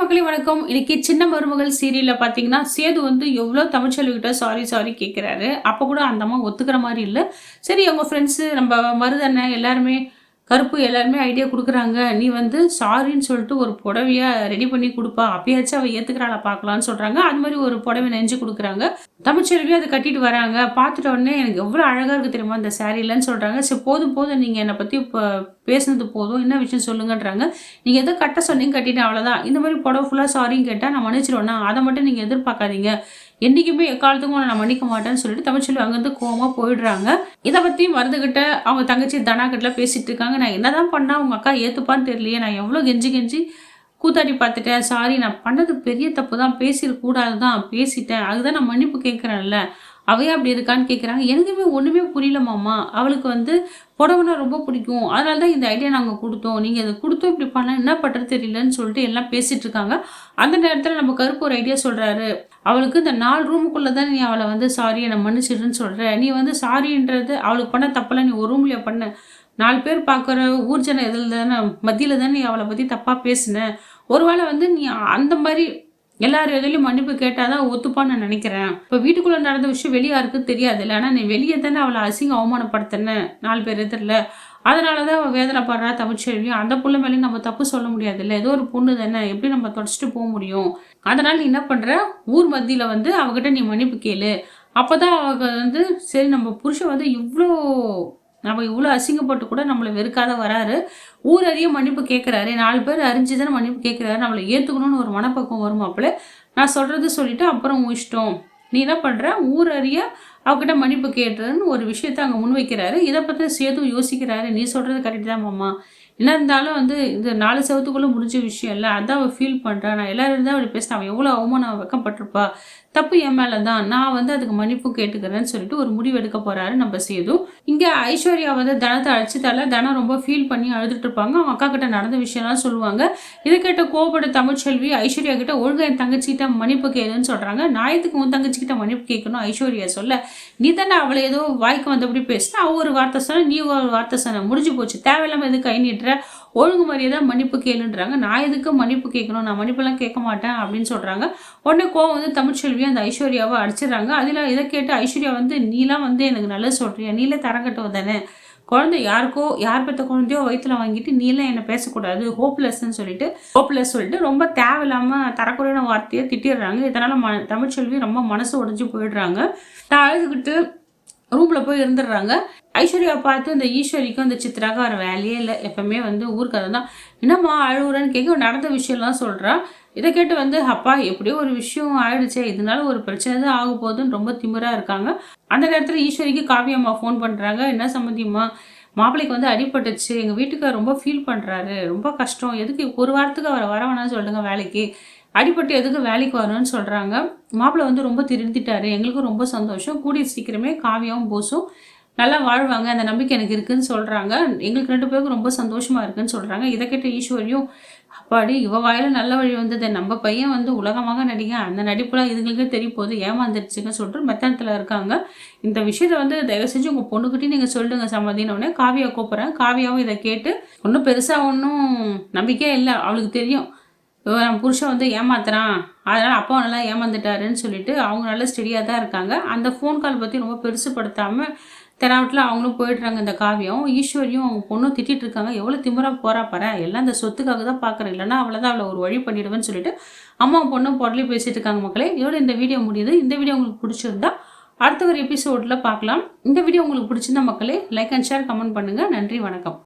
மக்களே வணக்கம். இன்னைக்கு சின்ன மருமகள் சீரியல்ல பார்த்தீங்கன்னா, சேது வந்து எவ்ளோ தமிழ்ச்செல்விகிட்ட சாரி கேட்கிறாரு. அப்ப கூட அந்த அம்மா ஒத்துக்கிற மாரி இல்ல. சரி அவங்க ஃப்ரெண்ட்ஸு நம்ம மருதண்ணன் எல்லாருமே கருப்பு எல்லாருமே ஐடியா குடுக்குறாங்க. நீ வந்து சாரின்னு சொல்லிட்டு ஒரு புடவையா ரெடி பண்ணி குடுப்பா. அப்பயாச்சும் அவ ஏத்துக்கிறாளா பார்க்கலான்னு சொல்றாங்க. அது மாரி ஒரு புடவை நெஞ்சு குடுக்குறாங்க. தமிழ்ச்செல்வியும் அத கட்டிட்டு வராங்க. பார்த்துட்ட உடனே எனக்கு எவ்ளோ அழகா இருக்கு தெரியுமா இந்த சாரீலன்னு சொல்றாங்க. சரி போதும் நீங்க என்ன பத்தி பேசுனது போதும். என்ன விஷயம் சொல்லுங்கன்றாங்க. நீங்க ஏதோ கட்ட சொன்னீங்க கட்டிட்டேன் அவ்வளோதான். இந்த மாரி புடவ ஃபுல்லா சாரின்னு கேட்டா நான் மன்னிச்சுருவேனா? அத மட்டும் நீங்க எதிர்பார்க்காதீங்க. என்னைக்குமே எக்காலத்துக்கும் உன்ன நான் மன்னிக்க மாட்டேன்னு சொல்லிட்டு தமிழ்ச்செல்வி அங்கருந்து கோவமா போயிடுறாங்க. இத பத்தி மருதுகிட்ட அவங்க தங்கச்சி தனா கிட்டலாம் பேசிட்டு இருக்காங்க. நான் என்னதான் பண்ணா உங்க அக்கா ஏத்துப்பான்னு தெரியலையே! நான் எவ்ளோ கெஞ்சி கூத்தாடி பார்த்துட்டேன். சாரி நான் பண்ணது பெரிய தப்பு தான். பேசிறக் கூடாது தான். பேசிட்டேன். அதுதான் நான் மன்னிப்பு கேட்கிறேன்ல. அவ ஏன் அப்படி இருக்கான்னு கேட்குறாங்க. எனக்குமே ஒண்ணுமே புரியல மாமா. அவளுக்கு வந்து புடவைனா ரொம்ப பிடிக்கும். அதனால தான் இந்த ஐடியா நாங்க குடுத்தோம். நீங்க இத குடுத்தும் இப்படி பண்ணா என்ன பண்றது தெரியலன்னு சொல்லிட்டு எல்லாம் பேசிட்டு இருக்காங்க. அந்த நேரத்துல நம்ம கருப்பு ஒரு ஐடியா சொல்றாரு. அவளுக்கு இந்த 4 ரூமுக்குள்ள தான் நீ அவள வந்து சாரி என்ன மன்னிச்சிடுன்னு சொல்ற. நீ வந்து சாரின்றது அவளுக்கு பண்ண தப்பெல்லாம் நீ ஒரு ரூம்லயா பண்ண? 4 பேர் பார்க்குற ஊர்ஜன இதில தான மத்தியில தான நீ அவள பத்தி தப்பா பேசின. ஒரு வேள வந்து நீ அந்த மாரி எல்லார் எதிர்லயும் மன்னிப்பு கேட்டா தான் ஒத்துப்பான்னு நான் நெனைக்கிறேன். இப்ப வீட்டுக்குள்ள நடந்த விஷயம் வெளிய யாருக்கும் தெரியாதுல்ல. ஆனா நீ வெளிய தானே அவள அவமானப்படுத்துன 4 பேர் எதிர்ல. அதனால தான் அவ வேதனைப்படுறா தமிழ்ச்செல்வி. அந்த புள்ள மேலயும் நம்ம தப்பு சொல்ல முடியாதுல்ல. ஏதோ ஒரு பொண்ணு தானே. எப்படி நம்ம தொடச்சுட்டு போ முடியும்? அதனால நீ என்ன பண்ற? ஊர் மத்தியில வந்து அவகிட்ட நீ மன்னிப்பு கேளு. அப்பதான் அவ வந்து சரி நம்ம புருஷன் வந்து நம்ம இவ்ளோ அசிங்கப்பட்டு கூட நம்மள வெறுக்காத வராரு. ஊர் அறிய மன்னிப்பு கேட்கிறாரு. 4 பேர் அறிஞ்சு தானே மன்னிப்பு கேட்கிறாரு. நம்மள ஏத்துக்கணும்னு ஒரு மனப்பக்குவம் வரும் மாப்பிள. நான் சொல்றது சொல்லிட்டு அப்புறம் உன் இஷ்டம். நீ என்ன பண்ற? ஊர் அறிய அவகிட்ட மன்னிப்பு கேட்டுருன்னு ஒரு விஷயத்த அங்க முன்வைக்கிறாரு. இத பத்தி சேது யோசிக்கிறாரு. நீ சொல்றது கரெக்ட் தான் மாமா. என்ன இருந்தாலும் வந்து இது 4 செவுத்துக்குள்ள முடிஞ்ச விஷயம் இல்ல. அதான் அவ ஃபீல் பண்றா. நான் எல்லாரும் இருந்தா அப்படி பேசினா அவ எவ்வளோ அவமானம் வெட்கப்பட்டுருப்பா. தப்பு என் மேல தான். நான் வந்து அதுக்கு மன்னிப்பும் கேட்டுக்கிறேன்னு சொல்லிட்டு ஒரு முடிவு எடுக்க போறாரு நம்ம சேது. இங்க ஐஸ்வர்யா வந்து தனத்த அடிச்சதால தனம் ரொம்ப ஃபீல் பண்ணி அழுதுட்டு இருப்பாங்க. அவங்க அக்கா கிட்ட நடந்த விஷயம்லாம் சொல்லுவாங்க. இத கேட்ட கோவப்பட்ட தமிழ்ச்செல்வி ஐஸ்வர்யா கிட்ட ஒழுங்கா என் தங்கச்சிகிட்ட மன்னிப்பு கேளுன்னு சொல்றாங்க. நான் எதுக்கு உன் தங்கச்சிகிட்ட மன்னிப்பு கேட்கணும் ஐஸ்வர்யா சொல்ல. நீ தானே அவள ஏதோ வாய்க்கு வந்தபடி பேசினா அவ ஒரு வார்த்தை சொன்ன நீ ஒரு வார்த்தை சொன்ன முடிஞ்சு போச்சு. தேவையில்லாம எதுக்கு கை நீட்டுற? ஒழுங்கு மரியாதை மன்னிப்பு கேளுன்றாங்க. நான் எதுக்கு மன்னிப்பு கேட்கணும்? நான் மன்னிப்பெல்லாம் கேட்க மாட்டேன் அப்படின்னு சொல்றாங்க. உடனே கோவம் வந்து தமிழ்ச்செல்வி அந்த ஐஸ்வர்யாவை அடிச்சிடுறாங்க. அதில் இதை கேட்டு ஐஸ்வர்யா வந்து நீலாம் வந்து எனக்கு நல்லது சொல்றியா? நீலே தரங்கட்டவ தானே. குழந்தை யார் பெற்ற குழந்தையோ வயிற்றுல வாங்கிட்டு நீலாம் என்ன பேசக்கூடாது ஹோப்லெஸ்ன்னு சொல்லிட்டு ரொம்ப தேவையில்லாம தரக்குறையான வார்த்தையை திட்டிடுறாங்க. இதனால தமிழ்ச்செல்வி ரொம்ப மனசு உடைஞ்சு போயிடுறாங்க. அழுதுகிட்டு ரூம்ல போய் இருந்துடுறாங்க. ஐஸ்வர்யா பார்த்து இந்த ஈஸ்வரிக்கும் இந்த சித்ராவுக்கு வர வேலையே இல்லை. எப்பவுமே வந்து ஊர்க்கதை தான். என்னம்மா அழுகுறன்னு கேட்க நடந்த விஷயம்லாம் சொல்றா. இதை கேட்டு வந்து அப்பா எப்படியோ ஒரு விஷயம் ஆயிடுச்சே இதனால ஒரு பிரச்சனை தான் ஆக போகுதுன்னு ரொம்ப திமிரா இருக்காங்க. அந்த நேரத்துல ஈஸ்வரிக்கு காவியம்மா ஃபோன் பண்றாங்க. என்ன சம்மந்தியம்மா மாப்பிள்ளைக்கு வந்து அடிபட்டுச்சு. எங்க வீட்டுக்கார் ரொம்ப ஃபீல் பண்றாரு. ரொம்ப கஷ்டம். எதுக்கு ஒரு வாரத்துக்கு அவரை வர வேணாம்னு சொல்லுங்க வேலைக்கு. அடிபட்டு எதுக்கு வேலைக்கு வரணும்னு சொல்றாங்க. மாப்பிள்ளை வந்து ரொம்ப திருந்திட்டாரு. எங்களுக்கும் ரொம்ப சந்தோஷம். கூடிய சீக்கிரமே காவியாவும் போஸும் நல்லா வாழ்வாங்க. அந்த நம்பிக்கை எனக்கு இருக்குன்னு சொல்றாங்க. எங்களுக்கு 2 பேருக்கும் ரொம்ப சந்தோஷமா இருக்குன்னு சொல்றாங்க. இதை கேட்ட ஈஸ்வரியும் அப்பாடி இவ வாயில நல்ல வழி வந்தது. நம்ம பையன் வந்து உலகமாக நடிகன். அந்த நடிப்புலாம் இதுங்களுக்கே தெரிய போகுது. ஏமாந்துருச்சுன்னு சொல்லிட்டு மெத்தனத்துல இருக்காங்க. இந்த விஷயத்த வந்து தயவு செஞ்சு உங்க பொண்ணுகிட்டயும் நீங்க சொல்லுங்க சம்மதினோடனே காவியா கூப்பிடுறேன். காவியாவும் இதை கேட்டு ஒன்றும் பெருசா ஒன்றும் நம்பிக்கையே இல்லை. அவளுக்கு தெரியும் நம்ம புருஷன் வந்து ஏமாத்துறான். அதனால அப்பா நல்லா ஏமாந்துட்டாருன்னு சொல்லிட்டு அவங்க நல்லா ஸ்டெடியாக தான் இருக்காங்க. அந்த ஃபோன் கால் பற்றி ரொம்ப பெருசுப்படுத்தாமல் தெனாவட்டில் அவங்களும் போயிடுறாங்க. இந்த காவியம் ஈஸ்வரியும் அவங்க பொண்ணும் திட்டிட்டு இருக்காங்க. எவ்வளோ திமிரா போறா பாரு. எல்லாம் இந்த சொத்துக்காக தான் பார்க்குறேன். இல்லைன்னா அவ்வளோதான் அவளை ஒரு வழி பண்ணிடுவேன்னு சொல்லிட்டு அம்மா பொண்ணும் பொருளையும் பேசிட்டு இருக்காங்க மக்களே. இதோட இந்த வீடியோ முடியுது. இந்த வீடியோ உங்களுக்கு பிடிச்சிருந்தா அடுத்த ஒரு எபிசோடில் பார்க்கலாம். இந்த வீடியோ உங்களுக்கு பிடிச்சிருந்தா மக்களே லைக் அண்ட் ஷேர் கமெண்ட் பண்ணுங்கள். நன்றி வணக்கம்.